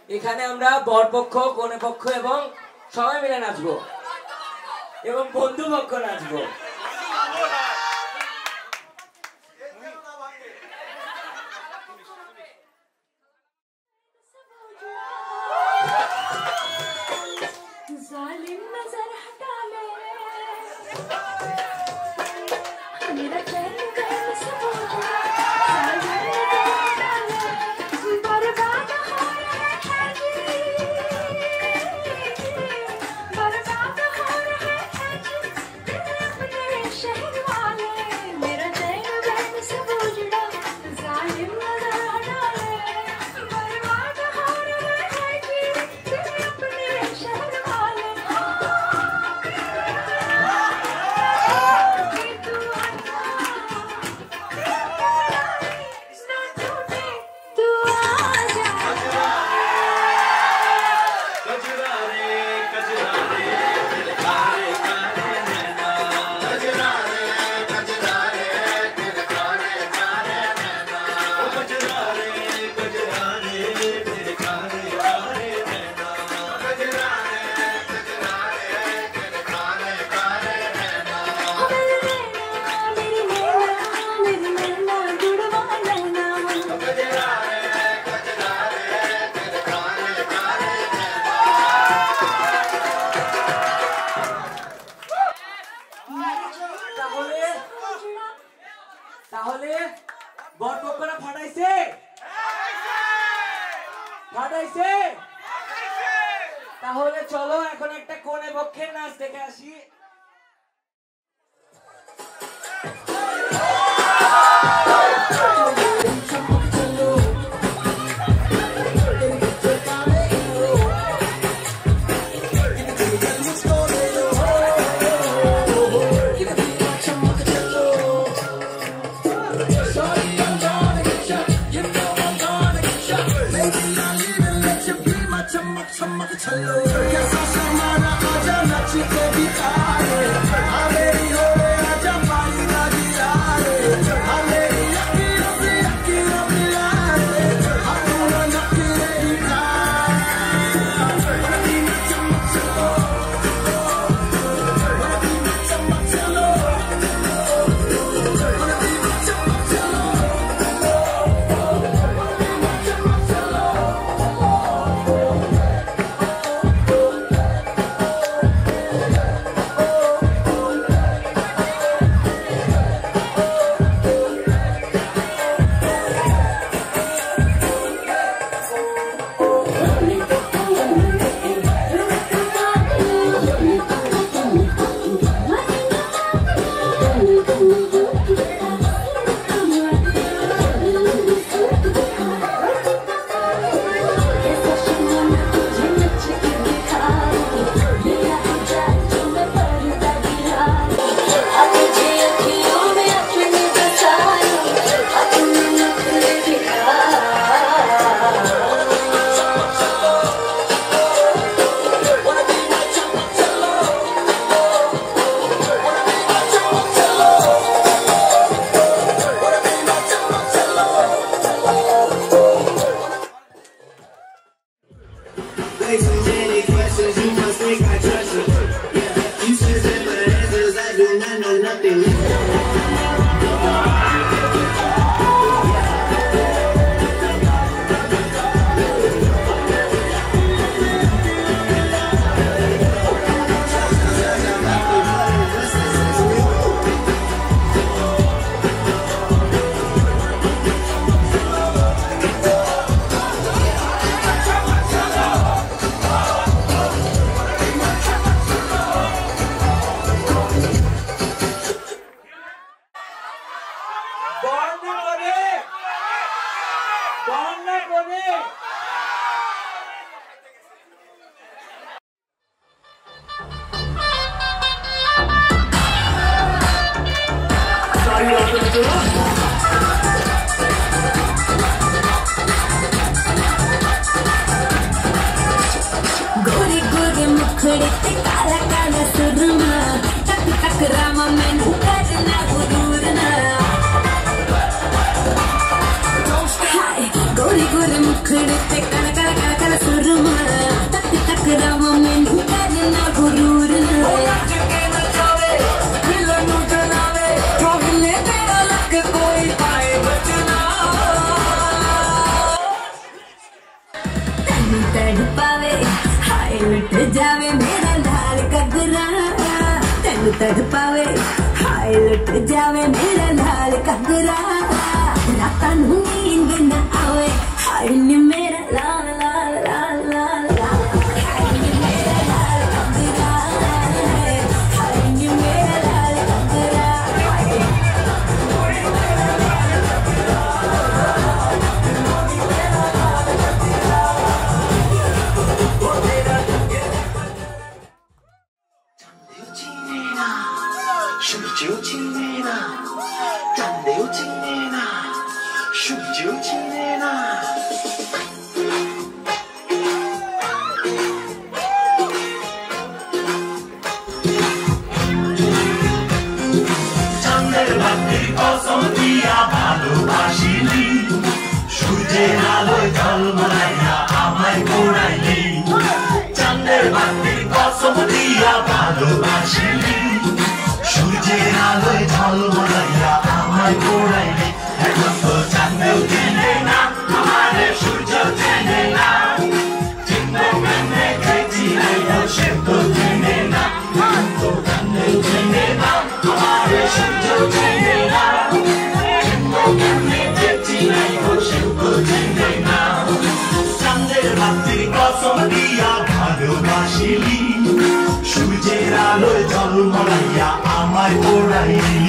এখানে আমরা বরপক্ষ কনে পক্ষ এবং সবাই মিলে নাচবো এবং বন্ধু পক্ষ নাচবো। তাহলে বরপক্ষরা ফাটাইছে ফাটাইছে তাহলে চলো এখন একটা কোণে পক্ষের নাচ দেখে আসি। गोरी गोरी मुखड़े ते काला काला सुरमा टक टक रामा मैनू करना गुरूरना हाय गोरी गोरी मुखड़े ते काला काला काला काला सुरमा तड़पावे हाय लुट जावे मेरा लाल घगरा रातां नूं नींद न आवे हाय नी मेरा लाल लाल लाल लाल लाल हाय नी मेरा लाल घगरा हाय नी मेरा लाल घगरा সূর্যের আলোয় ঝলমলাইয়া আমায় পোড়াইলি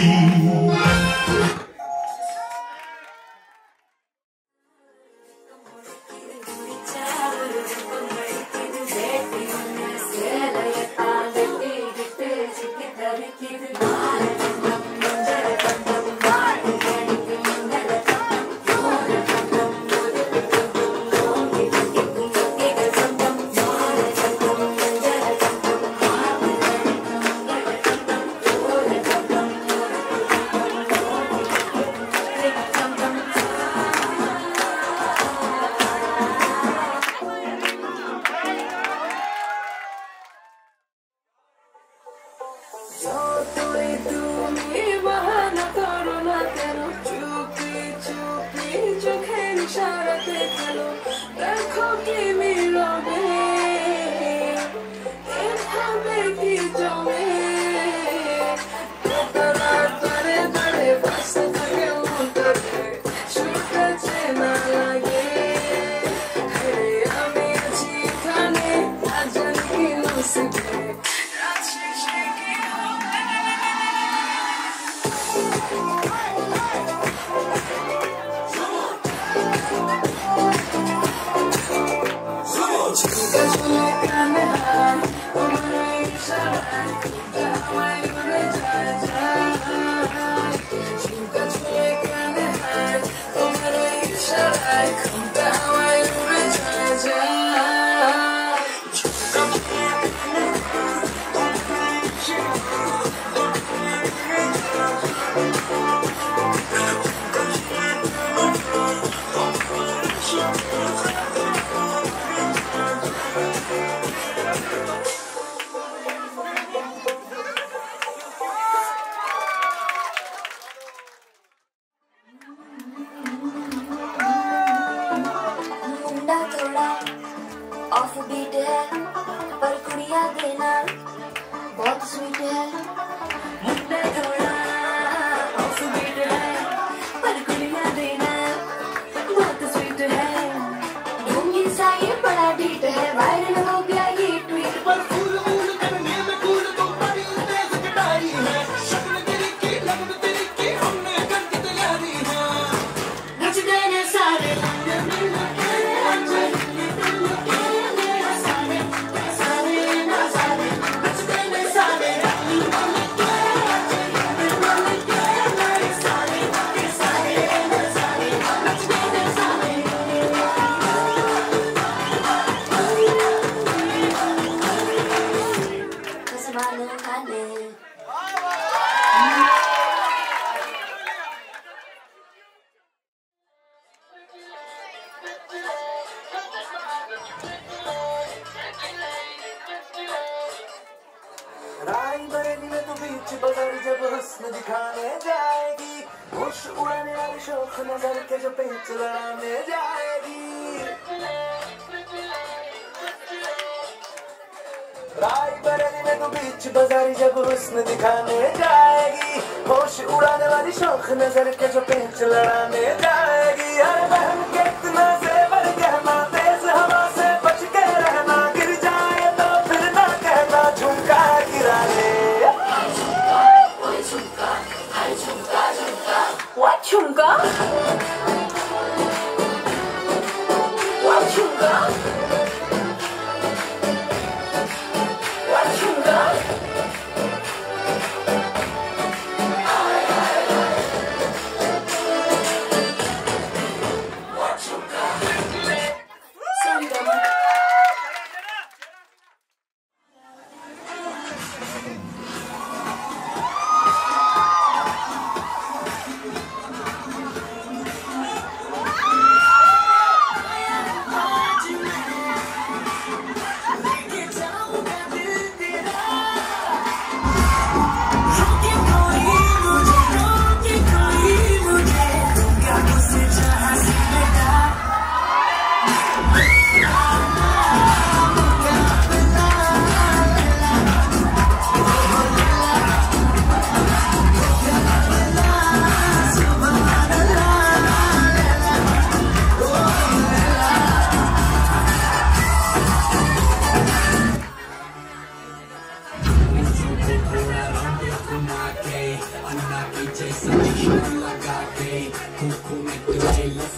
राय बरेली में तू बीच बाजारी जब हुस्न दिखाने जाएगी, होश उड़ाने वाली शौक नजर के जो पेंच लड़ाने जाएगी। हर बहन के इतना जेवर गहना, तेज हवा से बच के रहना, गिर जाए तो फिर ना कहना झुमका गिरा ले। What झुमका? What झुमका? What झुमका?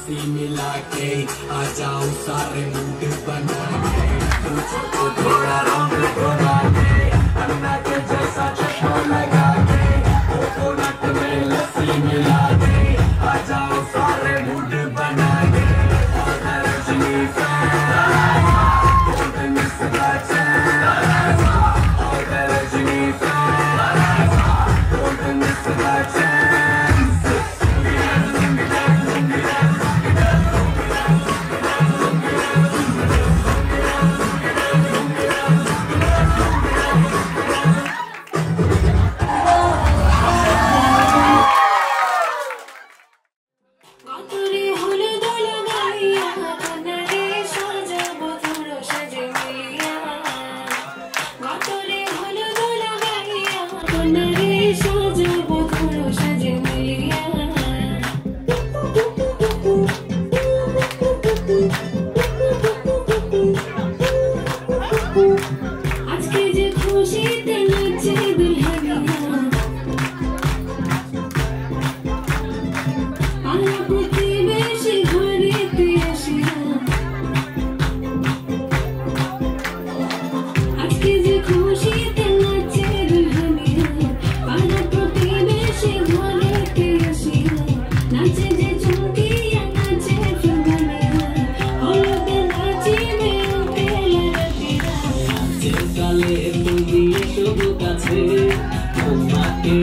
मिला के आ जाओ सारे मूड बना के, तुझको थोड़ा रंग बना के, अन्ना के जैसा चश्मा लगा के, कोकोनट में लस्सी मिला के, आ जाओ सारे मूड बना के। रजनी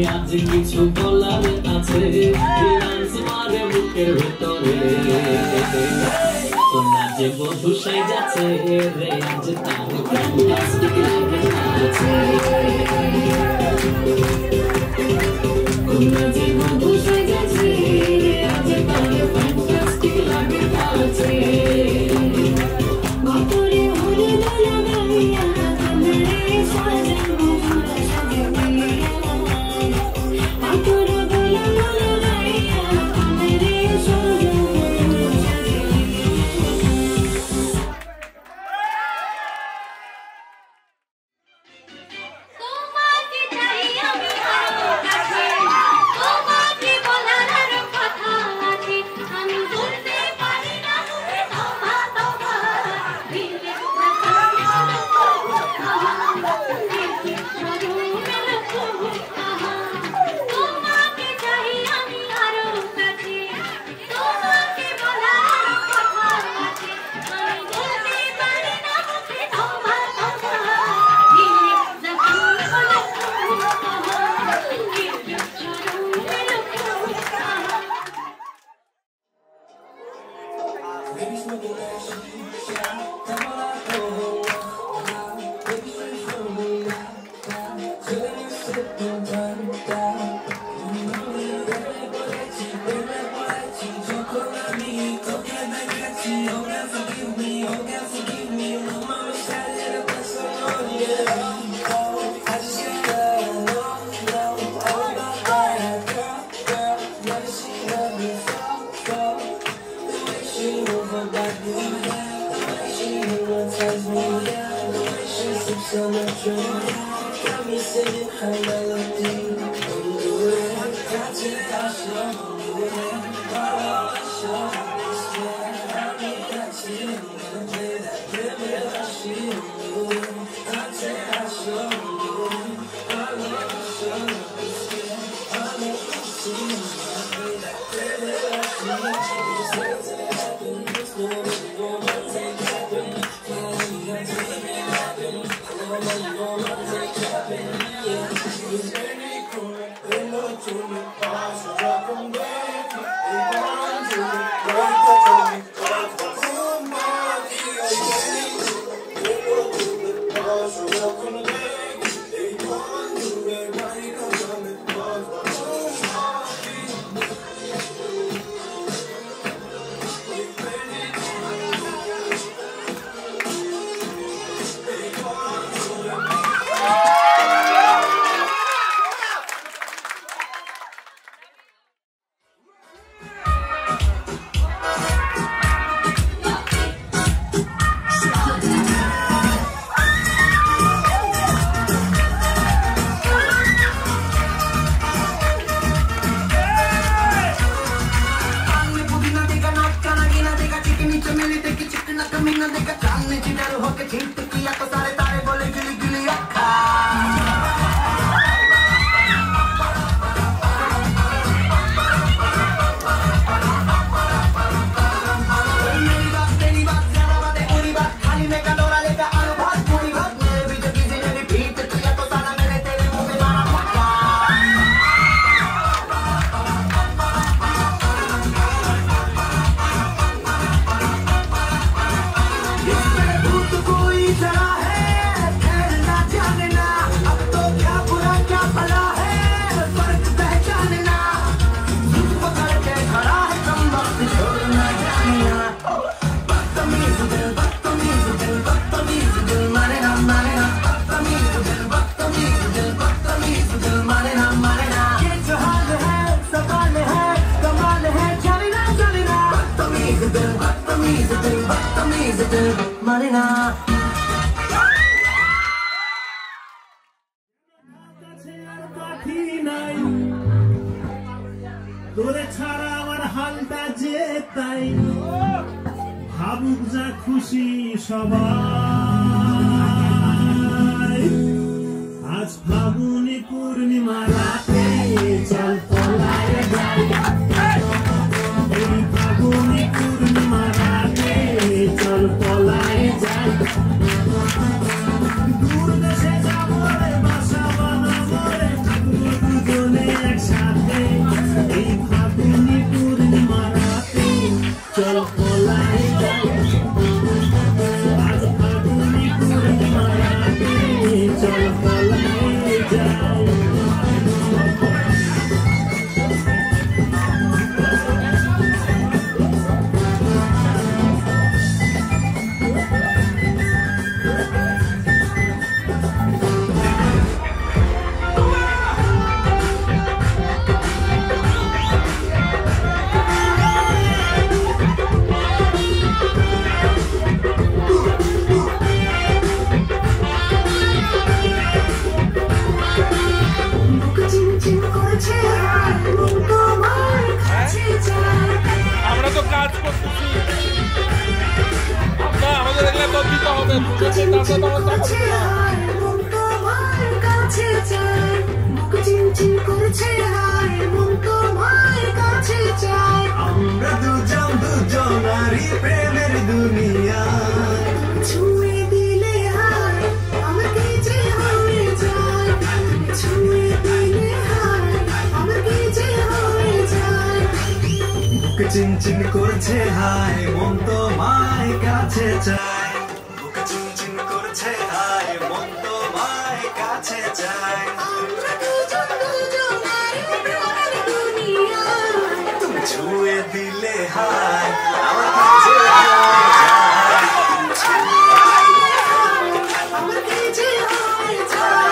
आज किछु बोलार आछे डांस मारे बुकेर ভিতরে सोना जे बधु साई जाछे रे आज तार फैंटास्टिक लागे আছে सोना जे बधु साई जाछे रे आज तार फैंटास्टिक लागे আছে बातरे होले लगाइया मेरे साजन Yeah. me fall. The way she move her body down, the way she hypnotize me down, the way she sips on the drink, got me singing her melody. Got you, তোরে ছাড়া আমার হালটা যে তাই ভাবুক যা খুশি সবাই আজ ফাগুনি পূর্ণিমা রাতে চল পলায় যাই এই ফাগুনি পূর্ণিমা রাতে চল পলায় যাই দূর দেশে যাবো রে বাসা বানাবো রে থাকবো দুজনে একসাথে এই ফাগুনি পূর্ণিমা রাতে চল পলায় যাই আজ ফাগুনি পূর্ণিমা রাতে চল পলায় যাই আমরা তো কাজ করতেছি আমরা আমাদের এগুলো তো দিতে হবে আমরা দুজন দুজনারই প্রেমের দুনিয়া ছুঁয়ে দিলে হায় আমার কি যে হয়ে যায় ছুঁয়ে দিলে হায় আমার কি যে হয়ে যায় বুক চিনচিন করছে হায় মন তো মায়ের কাছে চায় বুক চিনচিন করছে হায় মন তো মায়ের কাছে চায় আমরা দুজন দুজনারই প্রেমের দুনিয়া তুমি ছুঁয়ে দিলে হায় আমার কাছে হয়ে যায় আমার কি যে হয়ে যায়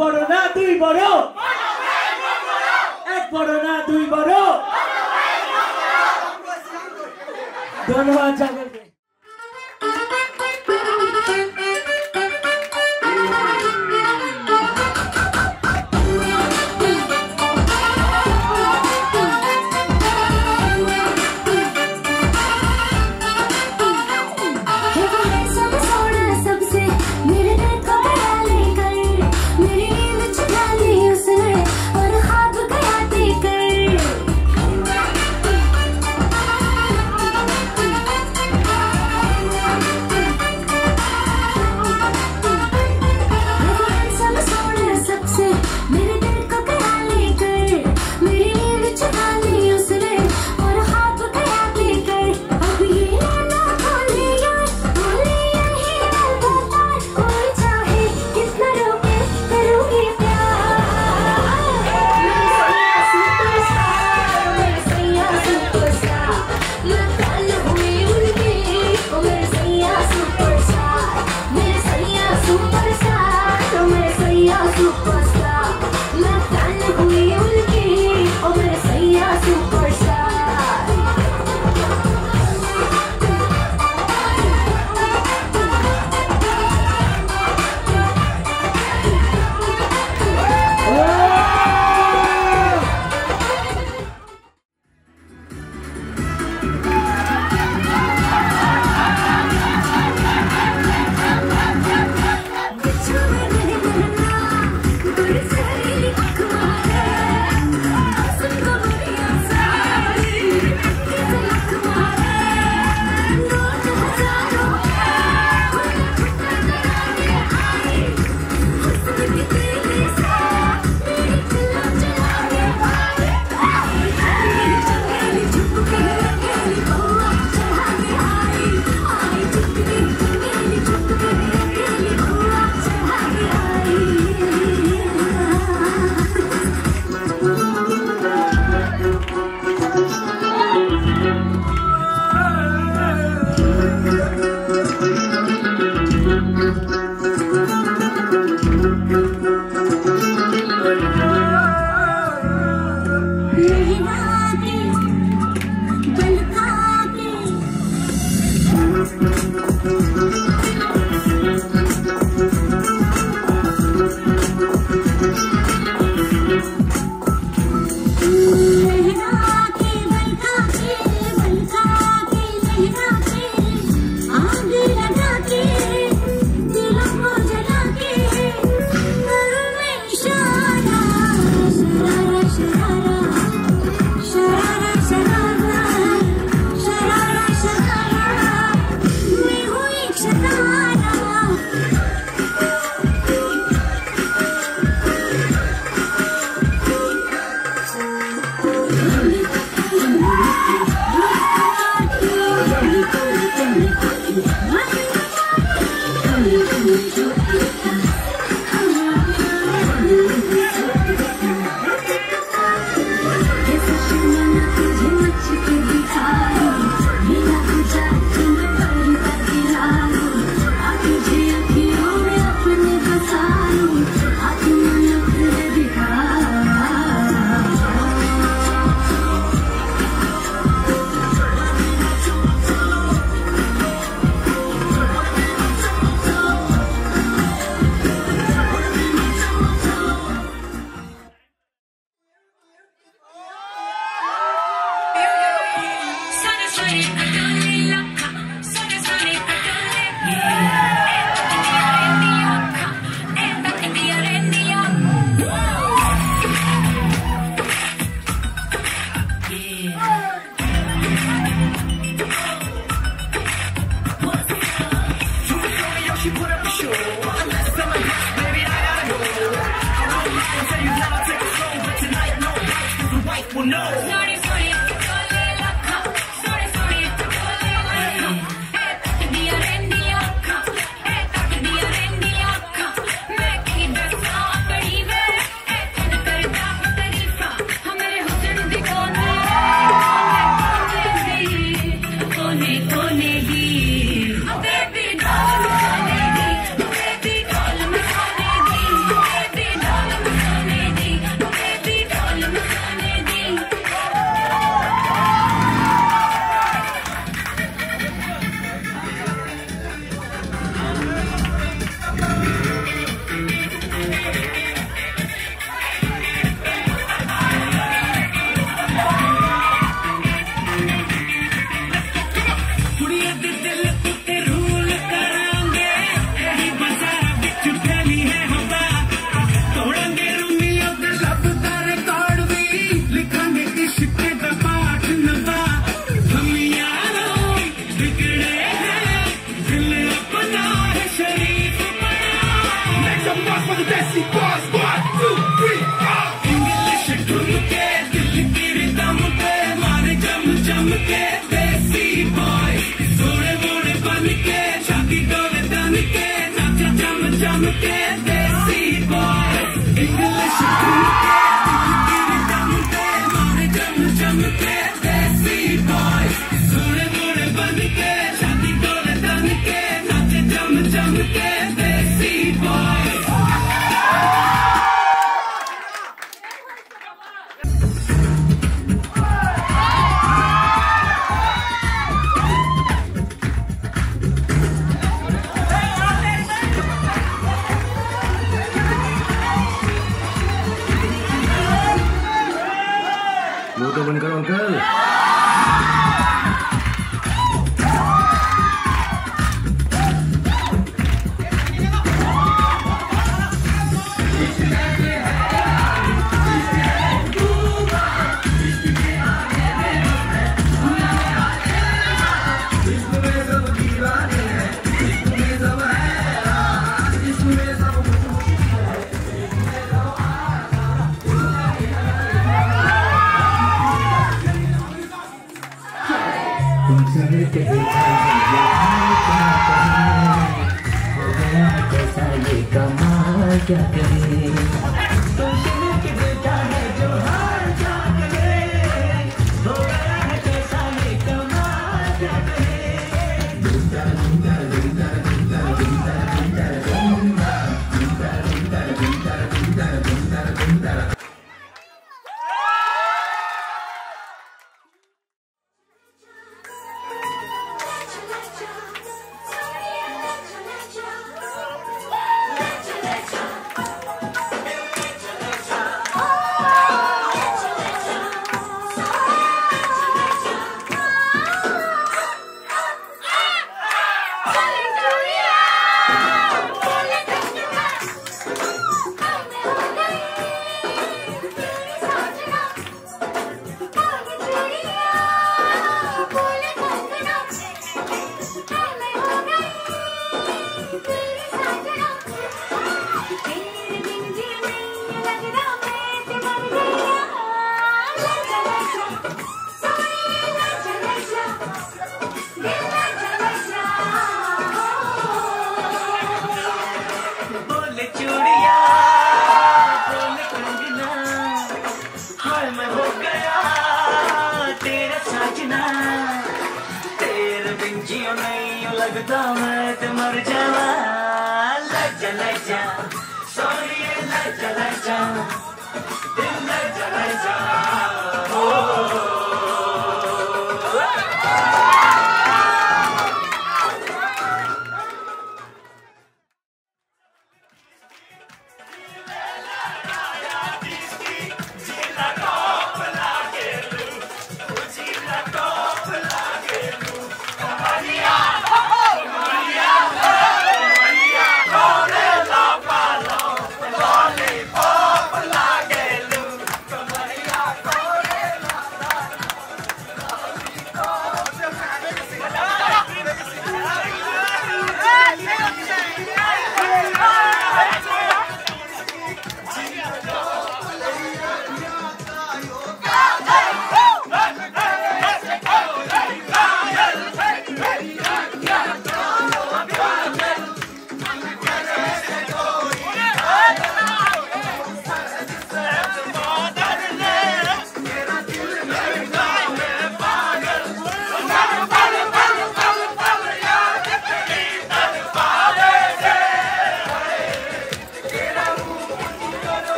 বড় না দুই বড়, এক বড় না দুই বড়। ধন্যবাদ সকলকে। चमके देसी बॉय इंग्लिश फूके चमके मारे चमके देसी बॉय सुने मुड़े बन के छाती तोड़े तन के नाचे चमके देसी बॉय मुंह तो बंद करो अंकल। क्या करे लगता मैं तो मर जावा लज्जा सॉरी लज्जा दिल लज्जा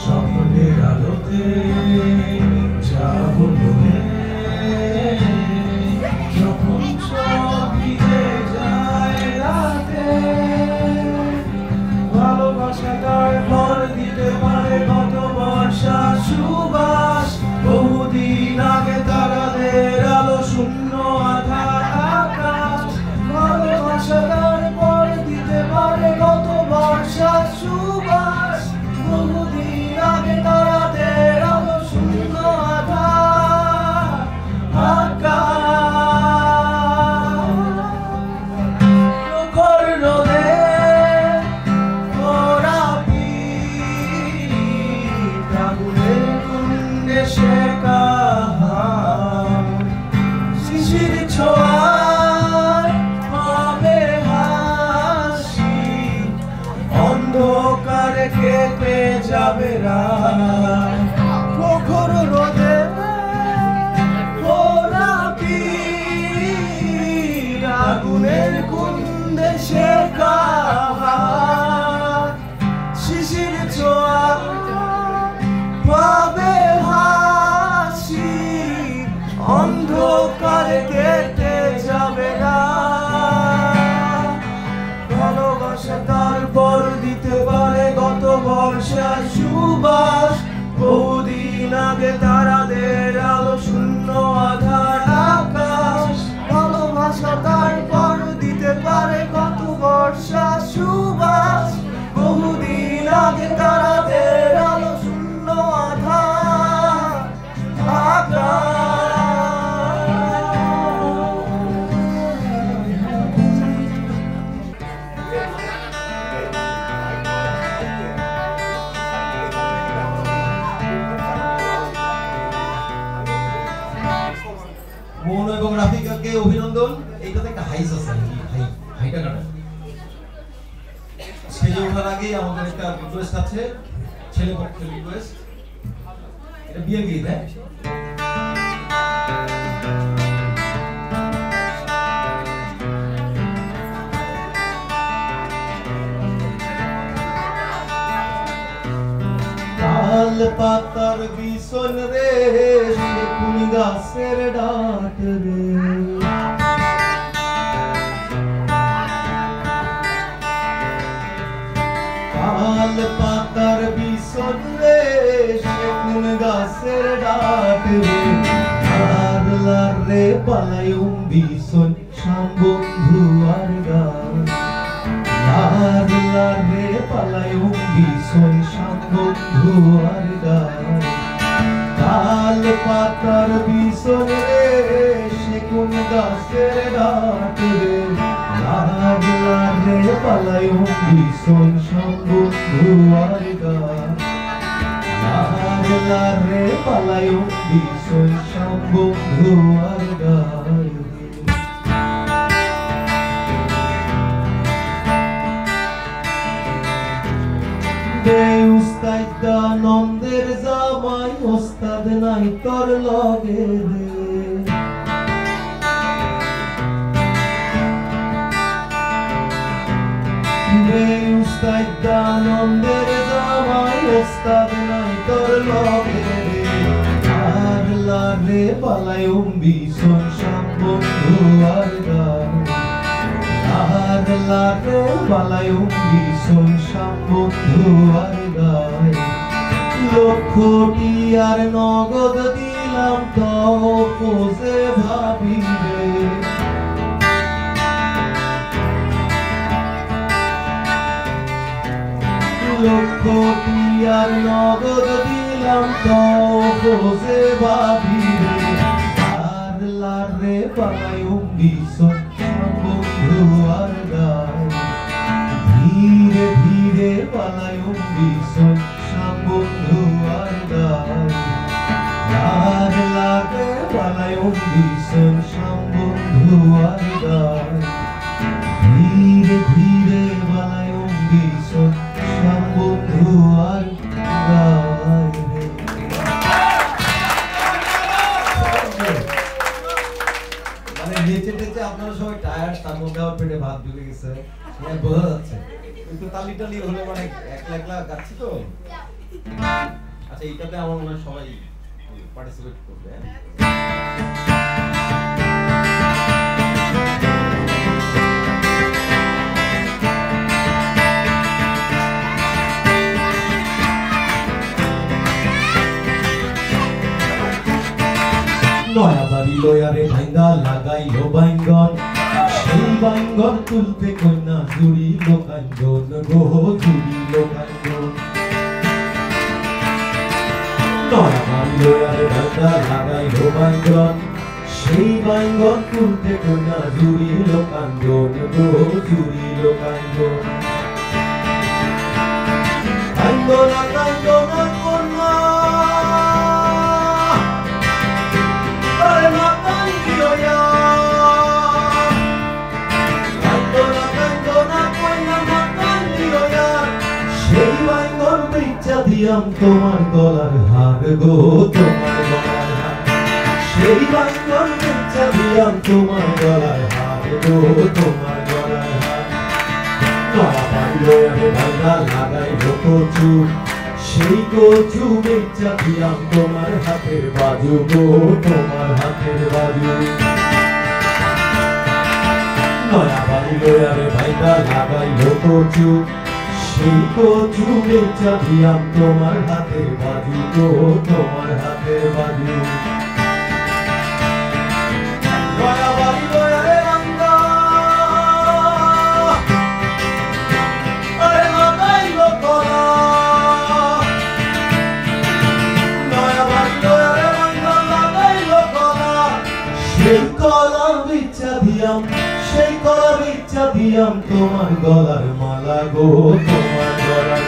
স্বপ্নের আলোতে যাব যখন সব ফিরে যায় রাতে ভালোবাসাটার ভর দিতে পারে কত বর্ষা সুবাস বহুদিন আগে তারাদের আলো শূন্য আধার আকাশ ভালোবাসাটার ভর দিতে পারে কত বর্ষা সুবাস যাবে না প্রখর রোদে গোলাপি আগুনের কুণ্ডে শেখা শিশির ছোঁয়া পাবে হাসি অন্ধকারে কেটে যাবে না ভালোবাসা তারপর দিতে পারে গত বর্ষার সুবাস বহুদিন আগে তারাদের আলো শূন্য আধার আকাশ ভালোবাসা তারপর দিতে পারে গত বর্ষার সুবাস বহুদিন আগে তারাদের আলো শূন্য আধার আকাশ মন এবং রাফিকাকে অভিনন্দন। এইটাতে একটা হাইস আছে, হাইটা কাটা স্টেজে ওঠার আগে আমাদের একটা রিকোয়েস্ট আছে, ছেলে পক্ষের রিকোয়েস্ট। এটা বিয়ের গীত, হ্যাঁ? তাল পাতার বিছন রে কোন গাছের ডাট রে তাল পাতার বিছন রে কোন গাছের ডাট রে আর লারে পালায়ুম বিছন সাম্বন্ধু আর গান আর লারে পালায়ুম বিছন সাম্বন্ধু আর গান তাল পাতার বিছন রে কোন গাছের ডাট রে আর লারে পালায়ুম বিছন সাম্বন্ধু আর গান আর লারে পালায়ুম বিছন সাম্বন্ধু আর গান উস্তাদ নন্দের জামাই ওস্তাদ নাই তোর লগে রে উস্তাদ নন্দের জামাই ওস্তাদ নাই তোর লগে আর লারে পালায়ুম বিছন সাম্বন্ধু আর গান আর লারে পালায়ুম বিছন সাম্বন্ধু আর গান লক্ষটি আর নগদ দিলাম তপোজে ভাবিবে লক্ষটি আর নগদ দিলাম তপোজে ভাবিবে আর লারে পালায়ুম বিছন সাম্বন্ধু আর গান ধীরে ধীরে পালায়ুম বিছন সাম্বন্ধু আর গান আর লারে পালায়ুম বিছন সাম্বন্ধু আর গান ধীরে ধীরে পালায়ুম বিছন সাম্বন্ধু আর গান মানে নেচে নেচে আপনারা সবাই টায়ার্ড, তার মধ্যে আমার পেটে ভাত ঢুকে গেছে, মানে বোঝা যাচ্ছে। কিন্তু তালি টালি হলো মানে একলা একলা গাচ্ছি তো। আচ্ছা, এইটাতে আমার মনে হয় সবাই পার্টিসিপেট করবে। নয়া বাড়ি লয়ারে ভাঙ্গা লাগাইলো বাইঙ্গন সেই বাইঙ্গন তুলতে কন্যা জুড়িল কাঞ্জন গো জুড়িল কাঞ্জন নয়া বাড়ি লয়ারে ভাঙ্গা লাগাইলো বাইঙ্গন সেই বাইঙ্গন তুলতে কন্যা জুড়িল কাঞ্জন গো জুড়িল কাঞ্জন কাঞ্জনা কাঞ্জনা কন্যা দিয়াম তোমার গলার হার গো তোমার গলার হার সেই বাঙ্গন বেচা দিয়াম তোমার গলার হার গো তোমার গলার হার নয়া বাড়িলো আমি ভাঙা লাগাইলো কচু সেই কচু বেচা দিয়াম তোমার হাতের বাজু গো তোমার হাতের বাজু নয়া বাড়িলো আমি ভাঙা লাগাইলো কচু সেই কচু বেচা দিয়াম তোমার হাতের বাজু গো তোমার হাতের বাজু নয়া বাড়িলো আরে বান্দা আরে লাগাইলো কলা নয়া বাড়িলো আরে বান্দা লাগাইলো কলা সেই কলা বেচা দিয়াম সেই কলা বেচা দিয়াম তোমার গলার মালা গো তোমার গলার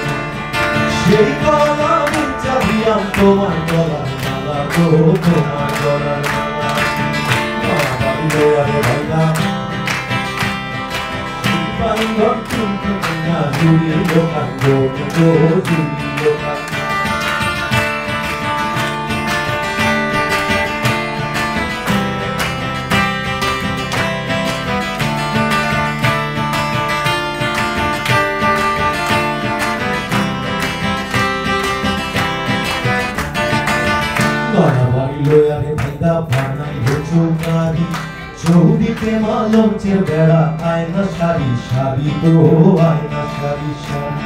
সেই কলা বেচা দিয়াম তোমার গলার মালা গো তোমার গলার মালা বাড়িলো আরে ভাইলা বাঙ্গন চুমকে না জুড়িলো কাঙ্গো গো জুড়িলো কাঙ্গো লয়ারে ভাইদা বানাইলো চৌকারি চৌদিকে মালঞ্চের বেড়া আয়না সারি সারি গো আয়না সারি সারি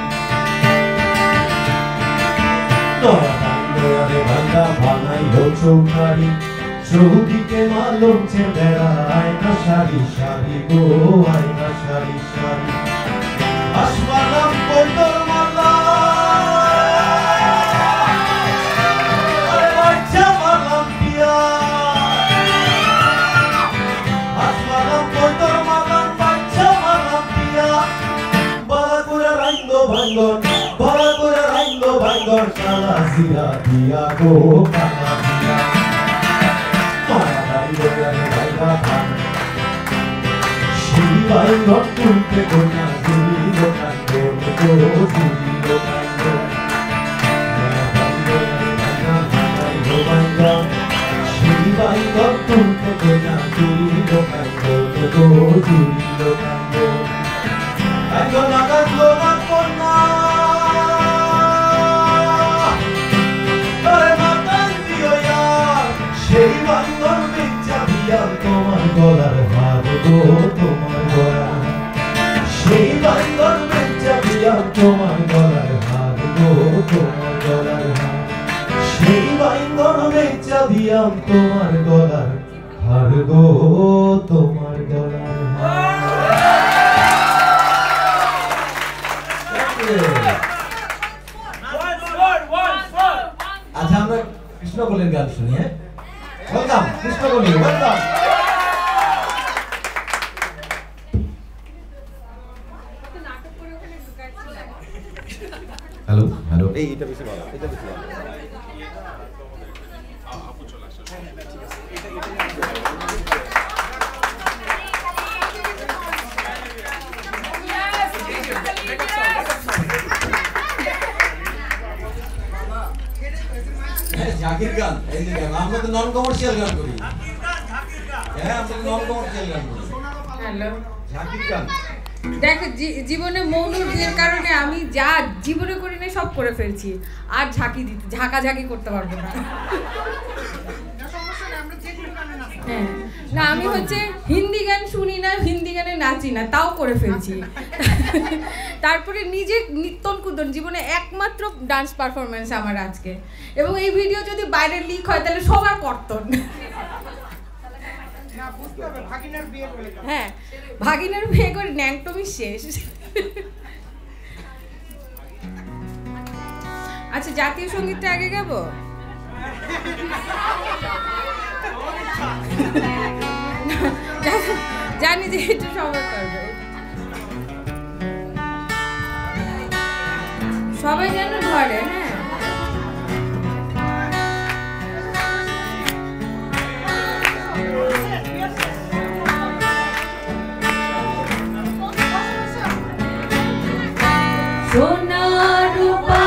লয়ারে ভাইদা বানাইলো চৌকারি চৌদিকে মালঞ্চের বেড়া আয়না সারি সারি গো আয়না সারি সারি আসমানাম কইতর মালা কালা জিরা দিয়া গো কালা জিরা মায়া গাইলো আরে ভাইরা ভান সেই বাইগন তুলতে গোনা জুড়িলো কান্দো গো জুড়িলো কান্দো মায়া গাইলো আরে ভাইরা ভাইলো বাইগন সেই বাইগন তুলতে গোনা জুড়িলো কান্দো গো জুড়িলো কান্দো কান্দো না কান্দো না কন্যা সেই বাঙ্গন বেচা দিয়াম তোমার গলার হার গো তোমার গলার সেই বাঙ্গন বেচা দিয়াম তোমার গলার হার গো তোমার গলার হার সেই বাঙ্গন বেচা দিয়াম তোমার গলার হার গো তোমার গলার আচ্ছা আমরা কৃষ্ণ বলেন গান শুনি হ্যাঁ Welcome, Krishna Boli, welcome. Hello, hello. Hey, এটা বেশি ভালো, এটা বেশি ভালো. জাকির গান এই যে আমরা তো নন কমার্শিয়াল গান করি হ্যাঁ আমরা নন কমার্শিয়াল গান করি হ্যালো জাকির গান দেখো জীবনে মৌনুর কারণে আমি যা জীবনে করি না সব করে ফেলছি আর ঝাঁকাঝাঁকি করতে পারবো না হ্যাঁ না আমি হচ্ছে হিন্দি গান শুনি না হিন্দি গানে নাচি না তাও করে ফেলছি তারপরে নিজে নিত্যন কুদন জীবনে একমাত্র ডান্স পারফরমেন্স আমার আজকে এবং এই ভিডিও যদি বাইরে লিক হয় তাহলে সবার কর্তন হ্যাঁ ভাগিনার বিয়ে করে ন্যাংটমি শেষ আচ্ছা জাতীয় সঙ্গীতটা আগে গাবো জানি যে একটু সবাই করবে সবাই যেন ধরে হ্যাঁ সোনা রূপা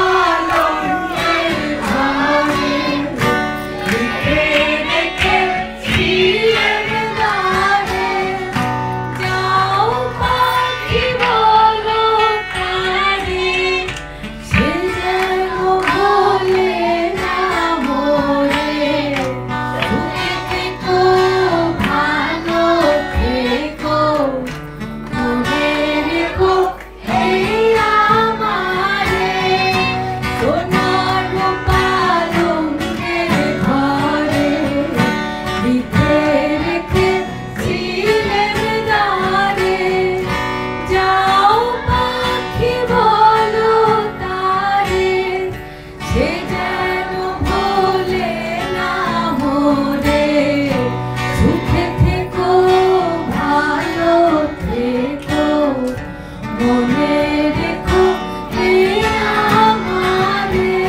সে যেন ভোলে না মোরে সুখে থেকো ভালো থেকো মনে রেখো এ আমারে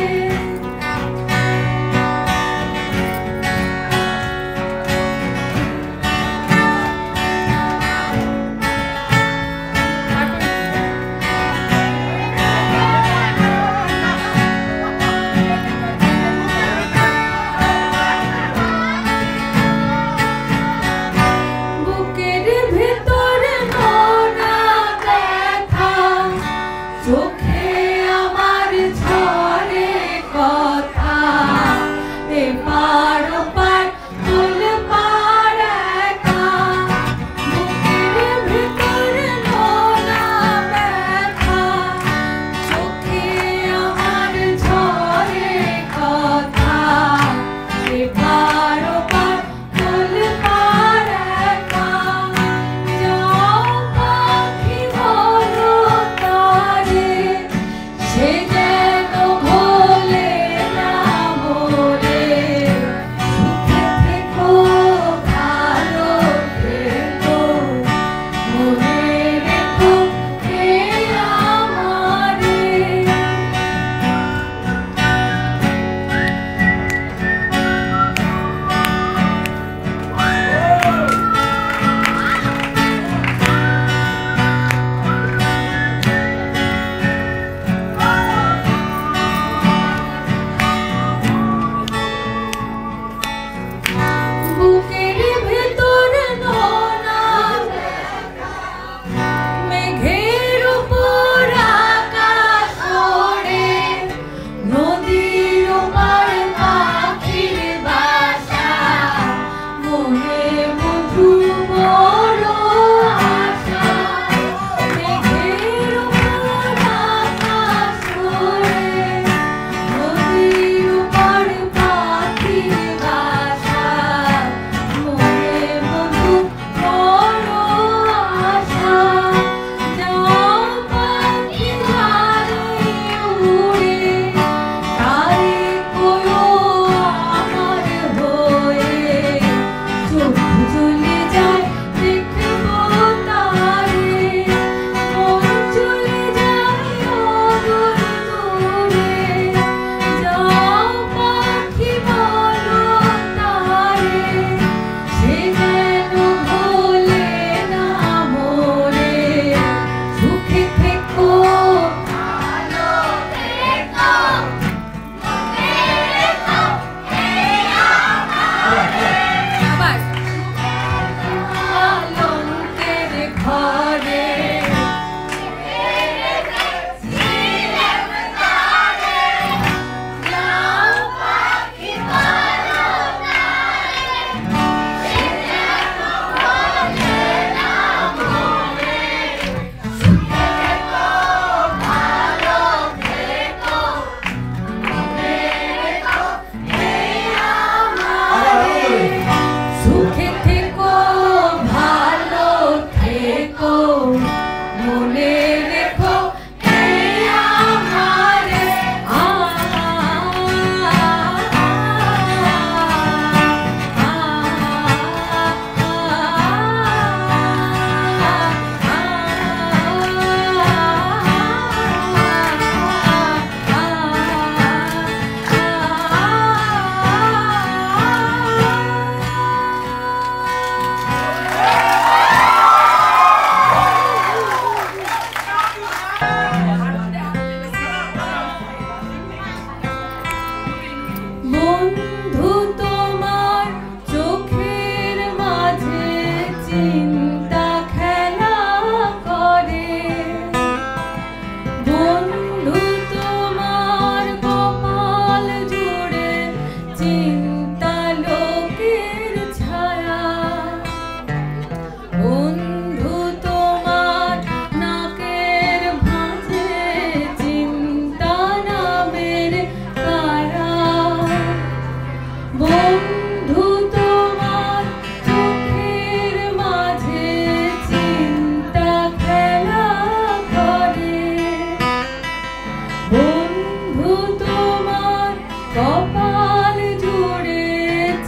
কপাল জুড়ে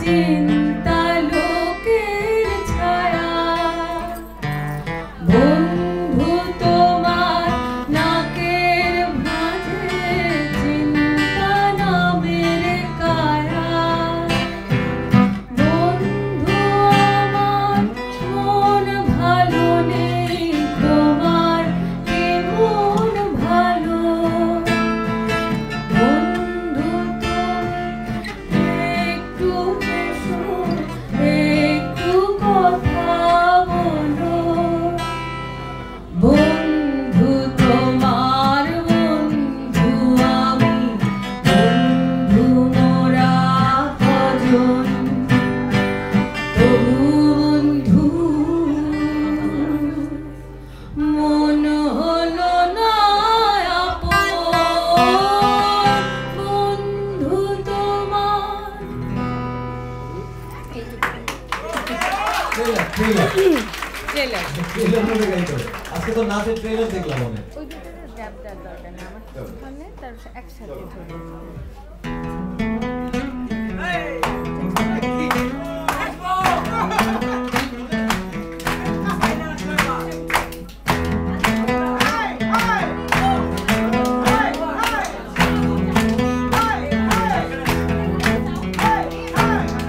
চিন্তা লোকের ছায়া বন্ধু তোমার নাকের ভাঁজে চিন্তা নামের কায়া বন্ধু আমার মন ভালো নেই তোমার কি মন ভালো বন্ধু তুমি একটু এসো একটু কথা বলো বন্ধু তোমার বন্ধু আমি বন্ধু মোরা কজন তবু বন্ধু মন হলো না আপন বন্ধু তোমার আজকে তো নাচের ট্রেলার দেখলাম অনেক ওই দুটো গ্যাপ দেওয়ার দরকার না আমার ওখানে তার একসাথে ধরে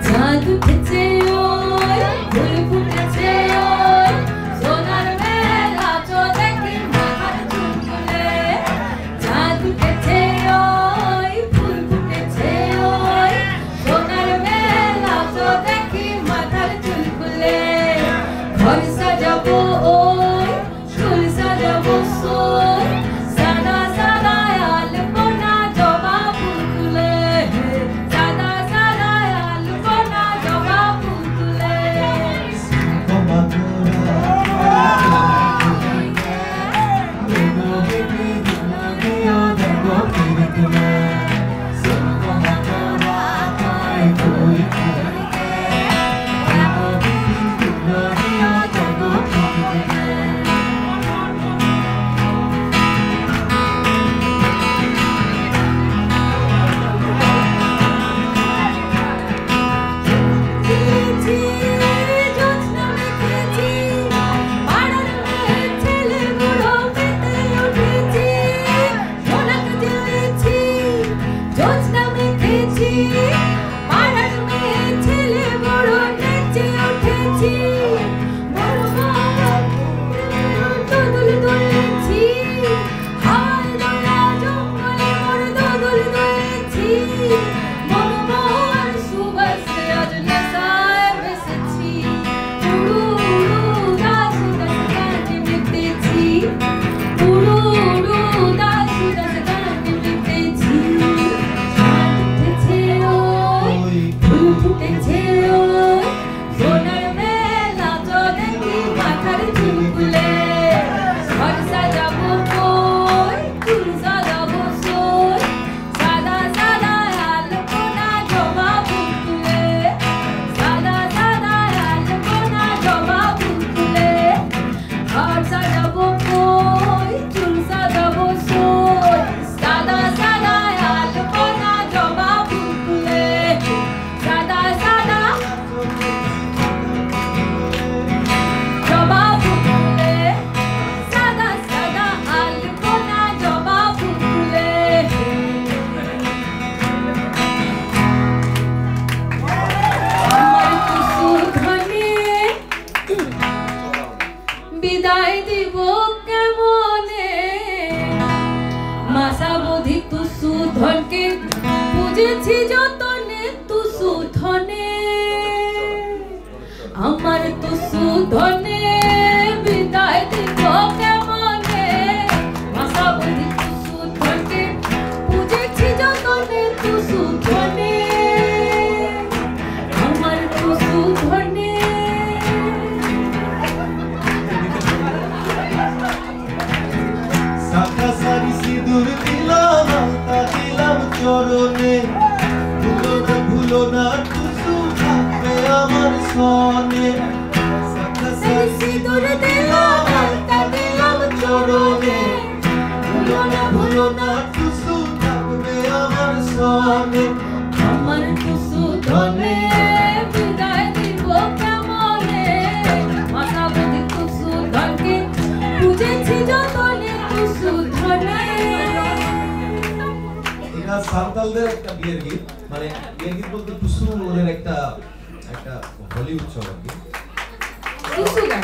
চাঁদ উঠেছে ওই ফুল ফুটেছে ওই সোনার মেলা চো দেখি মাথার চুল তুলে চাঁদ উঠেছে ওই ফুল ফুটেছে ওই সোনার মেলা চো দেখি মাথার চুল খুলে ঘর সাজাবো ওই চুল সাজাবো সোই সাদা সাদা আলপনা জবা ফুল তুলে সাদা সাদা আলপনা জবা ফুল তুলে জোৎস্না মেখেছি পাড়ার মেয়ে ছেলে বুড়ো মেতে উঠেছি ঢোলক জ্বলেছি জোৎস্না মেখেছি পাড়ার মেয়ে ছেলে বুড়ো নেচে উঠেছি বড় দোদুল দুলেছি হাওয়ার দোলা জঙ্গলে বড় দোদুল দুলেছি মনমোহন সুবাসে আজ নেশায় বেসেছি উড়ু উড়ু দাসু দাস গানে মেতেছি উড়ু উড়ু দাসু দাস গানে মেতেছি চাঁদ উঠেছে ওই ফুল ফুটেছে ওই সোনার মেলা চো দেখি মাথার চুল খুলে ঘর সাজাবো ওই চুল সাজাবো সোই সাদা সাদা আলপনা জবা ফুল তুলে সাদা সাদা আলপনা জবা ফুল তুলে ঘর সাজাবো ওই চুল সাজাবো সোই সাদা সাদা আলপনা জবা ফুল তুলে সাদা সাদা জবা ফুল তুলে সাদা সাদা আলপনা জবা ফুল তুলে আমার কুসুর ধনে বিদায় দিব কেমনে মাসাবধি তুসু ধনকে বুঝেছি যতনে তুসু ধনে আমার তুসু ধনে বিদায় দিব কেমনে মাসাবধি তুসু ধনকে বুঝেছি যতনে তুসু ধনে আমার তুসু ধনে শাখা সারি সিঁদুর দিলাম আলতা দিলাম চরণে ভুলো না টুসু থাকবে আমার সনে শাখা সারি সিঁদুর দিলাম আলতা দিলাম চরণে ভুলো না টুসু থাকবে আমার সনে কুসু ধনে বিদায় দিব কেমনে মাথা বুদ্ধি কুসু ধনকে বুঝেছি যতনে কুসু ধনে। এটা সাঁওতালদের একটা বিয়ের গীত, মানে বিয়ের গীত বলতে টুসু ওদের একটা হোলি উৎসব আর কি। টুসু গান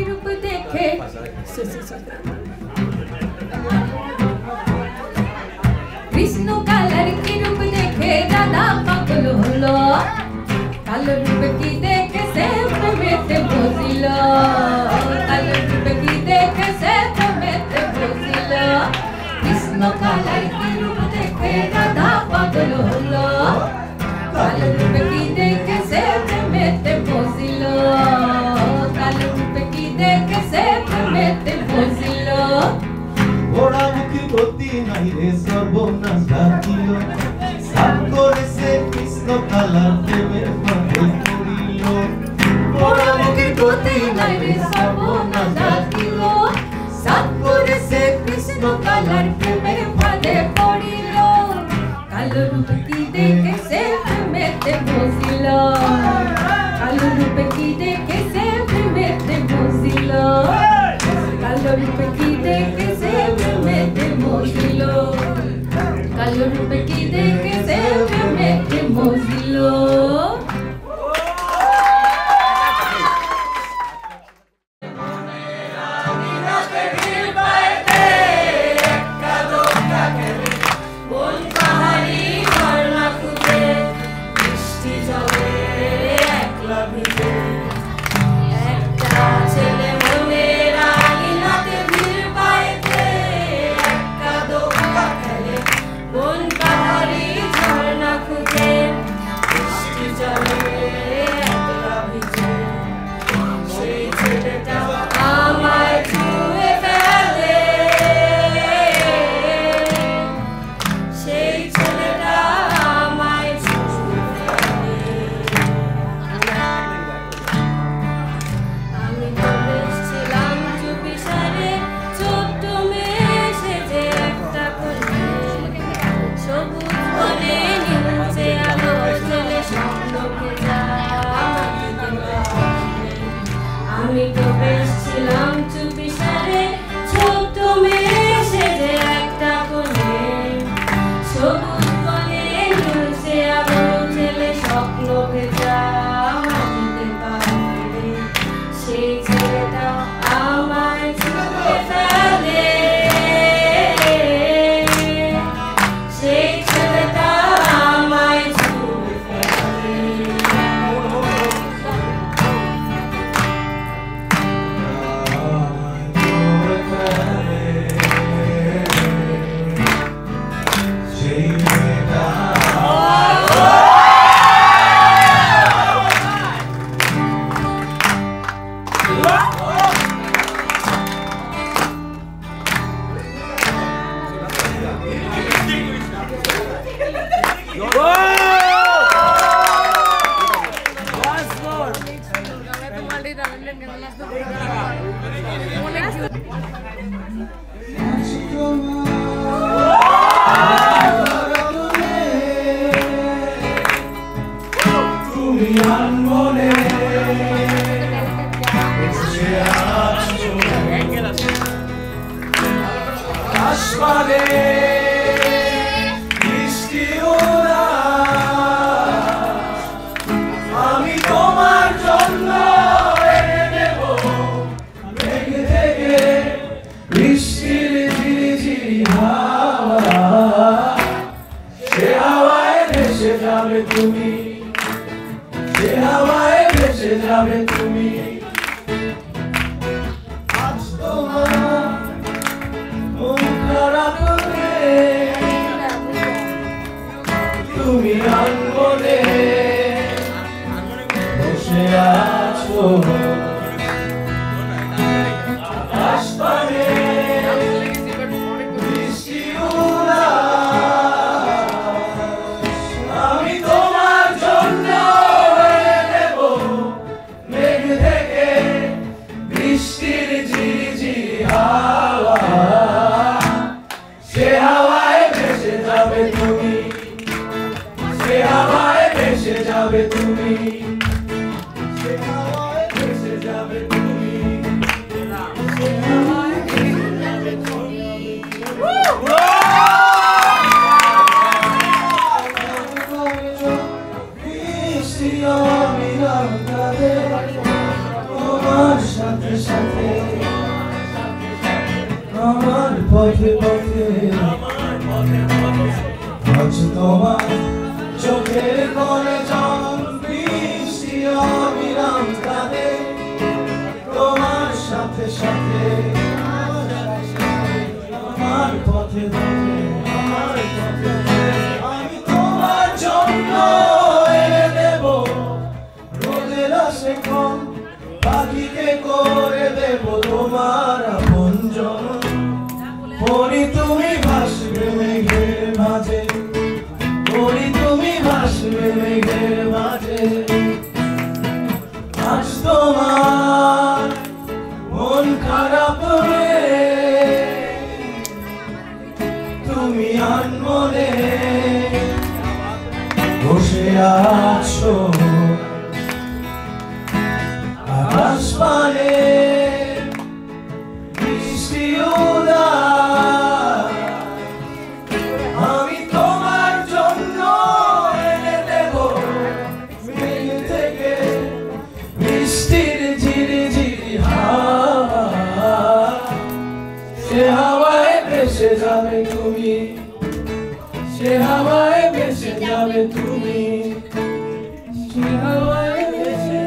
রূপ দেখে কৃষ্ণ কালার কি রূপ দেখে দাদা পাগল হলো কালো রূপ কি দেখে সে প্রেমেতে বসিল কালো রূপ কি দেখে সে প্রেমেতে বসিল কৃষ্ণ কালার কি রূপ দেখে দাদা পাগল হলো কালো রূপ কি দেখে সে প্রেমেতে বসিল কালো রূপ কি দেখে সে প্রেমেতে বসিল। ঘোড়া মুখী গতি নাই রে সর্বনাশ ডাকিল সাত করেছে কৃষ্ণ কালার প্রেমের ফাঁদে পড়িল ঘোড়া মুখী গতি নাই রে সর্বনাশ ডাকিল সাত করেছে কৃষ্ণ কালার প্রেমের ফাঁদে পড়িল কালো রূপ কি দেখে সে প্রেমেতে বসিল কালো রূপ কি দেখে সে প্রেমেতে বসিল কালো রূপ কি দেখে সে প্রেমেতে বসিল কালো রূপ কি দেখে সে প্রেমেতে বসিল। আমি তো বেশ ছিলাম চুপি সারে ছোট্ট মেয়ে সেজে একটা কোণে সবুজ বনে ঝুলছে আলো ছেলে স্বপ্ন ভেজা মাটিতে পারে সেই ছেলেটা আমায় ছুঁয়ে ফেলে সেই ছেলেটা আমায় ছুঁয়ে ফেলে। আমি তোমার জন্য এনে দেব মেঘে থেকে বৃষ্টির ঝিরিঝিরি হাওয়া সে হাওয়ায় ভেসে যাবে তুমি সে হাওয়ায় ভেসে যাবে তুমি আজ তোমার মন খারাপ হলে তুমি আনমনে বসে আছো আকাশ পানে বৃষ্টি উড়ায় আজ তোমার চোখের কোণে যেমন বৃষ্টি অবিরাম কাঁদে, তোমার সাথে সাথে আমার পথে পথে আমার পথে আমি তোমার জন্য এনে দেব রোদের আশেকন, পাখিকে করে দেব তোমার আপনজন। পরি তুমি ভাসবে মেঘের মাঝে, পরি তুমি ভাসবে মেঘের মাঝে। আজ তোমার মন খারাপ রে, তুমি আনমনে বসে আছো আকাশ পানে বৃষ্টি উদাস। আমি তোমার জন্য এনে দেব মেঘ থেকে বৃষ্টির ঝিরি ঝিরি হাওয়া, সে হাওয়ায় ভেসে যাবে তুমি, সে হাওয়ায় ভেসে যাবে তুমি, সে হাওয়ায় ভেসে।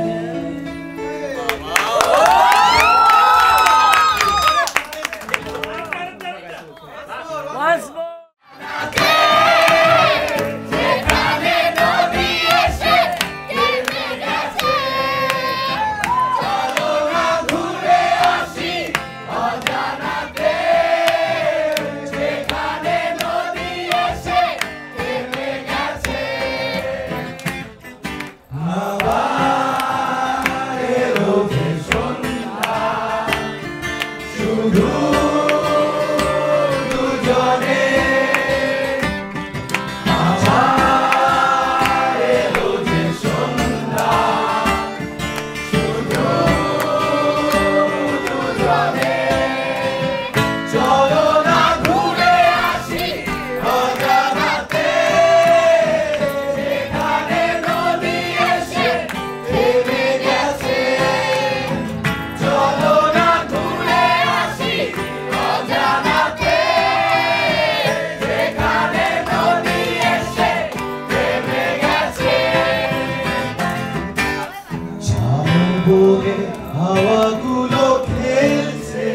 হাওয়াগুলো খেলছে,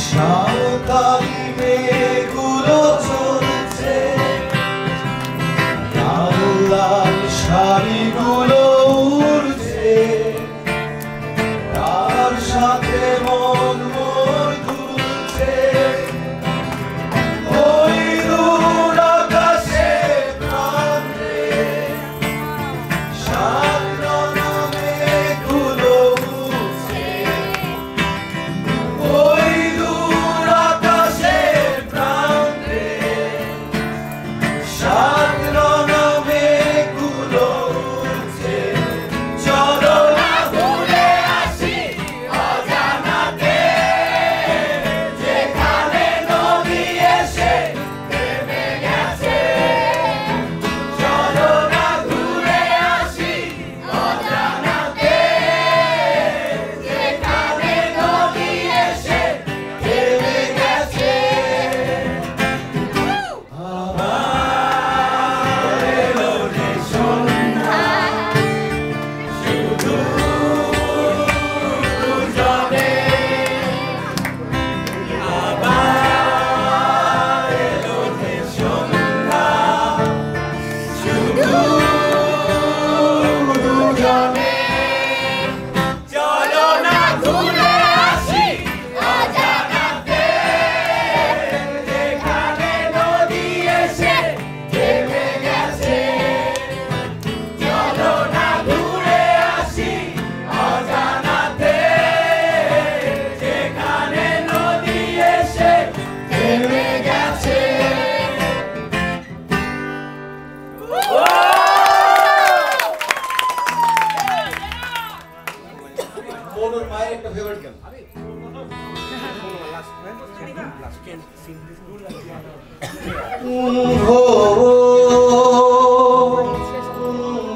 সাঁওতালি মেয়েগুলো চলছে, লাল লাল শাড়িগুলো উড়ছে, তার সাথে মন মোর দুলছে। ওই দূর আকাশে প্রান্তে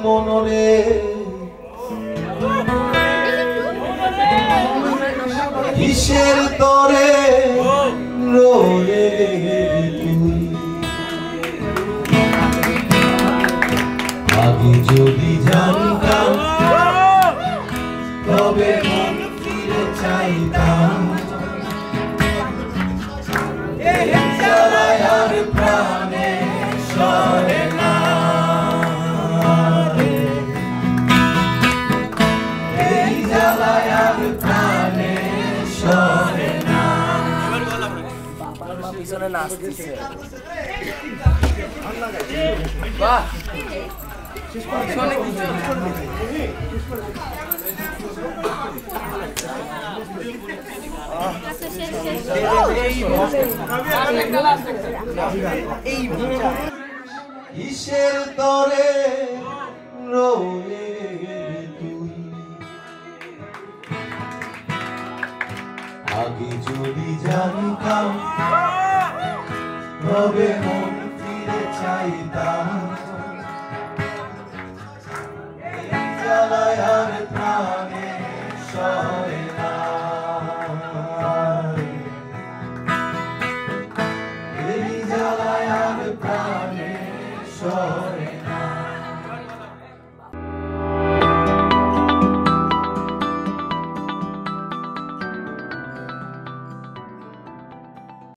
মনরে কিসের তরে রয়ে তুই আগে যদি জানতাম তবে মন ফিরে চাইতাম এই জ্বালায় আর প্রাণে সরে না এই জ্বালায় আর প্রাণে সরে না পিছনে নাচতেছে বাহ কিসের তরে রয়ে তুই আগে যদি জানতাম তবে মন ফিরে চাইতাম এই জ্বালায় আর প্রাণে সরে না এই জ্বালায় আর প্রাণে সরে